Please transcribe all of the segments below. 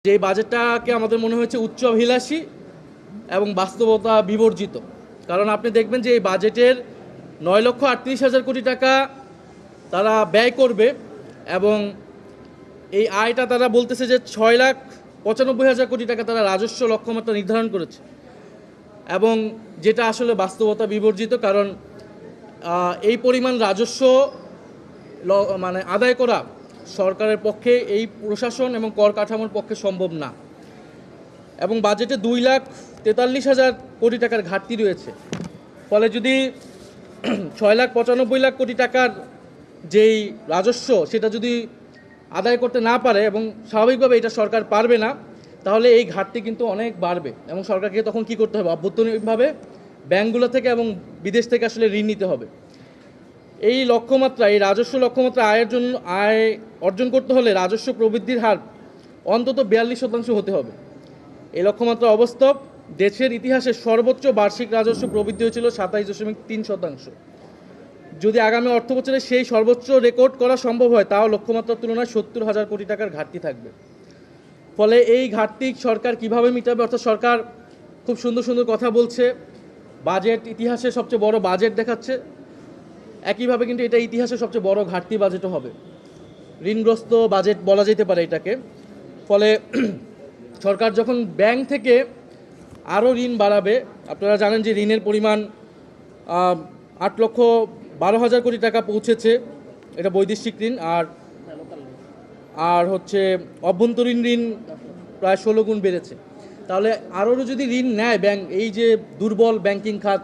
যে বাজেটটাকে আমাদের মনে হয়েছে উচ্চাভিলাষী এবং বাস্তবতা বিবর্জিত। কারণ আপনি দেখবেন যে এই বাজেটের 9,38,000 কোটি টাকা তারা ব্যয় করবে এবং এই আয়টা তারা বলতেছে যে 6,95,000 কোটি টাকা তারা রাজস্ব লক্ষ্যমাত্রা নির্ধারণ করেছে, এবং যেটা আসলে বাস্তবতা বিবর্জিত। কারণ এই পরিমাণ রাজস্ব মানে আদায় করা সরকারের পক্ষে, এই প্রশাসন এবং কর কাঠামোর পক্ষে সম্ভব না। এবং বাজেটে 2,43,000 কোটি টাকার ঘাটতি রয়েছে। ফলে যদি 6,95,000 কোটি টাকার যেই রাজস্ব সেটা যদি আদায় করতে না পারে, এবং স্বাভাবিকভাবে এটা সরকার পারবে না, তাহলে এই ঘাটতি কিন্তু অনেক বাড়বে এবং সরকারকে তখন কি করতে হবে? অভ্যন্তরীণভাবে ব্যাংকগুলো থেকে এবং বিদেশ থেকে আসলে ঋণ নিতে হবে। এই লক্ষ্যমাত্রা, এই রাজস্ব লক্ষ্যমাত্রা আয় অর্জন করতে হলে রাজস্ব প্রবৃদ্ধির হার অন্তত 42% হতে হবে। এই লক্ষ্যমাত্রা অবাস্তব। দেশের ইতিহাসে সর্বোচ্চ বার্ষিক রাজস্ব প্রবৃদ্ধি হয়েছিল 27.3%। যদি আগামী অর্থবছরে সেই সর্বোচ্চ রেকর্ড করা সম্ভব হয়, তাও লক্ষ্যমাত্রার তুলনায় 70,000 কোটি টাকার ঘাটতি থাকবে। ফলে এই ঘাটতি সরকার কিভাবে মিটাবে? অর্থাৎ সরকার খুব সুন্দর সুন্দর কথা বলছে, বাজেট ইতিহাসে সবচেয়ে বড় বাজেট দেখাচ্ছে, একইভাবে কিন্তু এটা ইতিহাসের সবচেয়ে বড় ঘাটতি বাজেটও হবে। ঋণগ্রস্ত বাজেট বলা যেতে পারে এটাকে। ফলে সরকার যখন ব্যাংক থেকে আরও ঋণ বাড়াবে, আপনারা জানেন যে ঋণের পরিমাণ 8,12,000 কোটি টাকা পৌঁছেছে, এটা বৈদেশিক ঋণ। আর হচ্ছে অভ্যন্তরীণ ঋণ প্রায় 16 গুণ বেড়েছে। তাহলে আরও যদি ঋণ নেয় ব্যাংক, এই যে দুর্বল ব্যাংকিং খাত,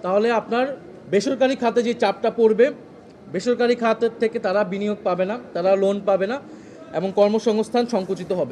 তাহলে আপনার বেসরকারি খাতে যে চাপটা পড়বে, বেসরকারি খাতের থেকে তারা বিনিয়োগ পাবে না, তারা লোন পাবে না, এবং কর্মসংস্থান সংকুচিত হবে।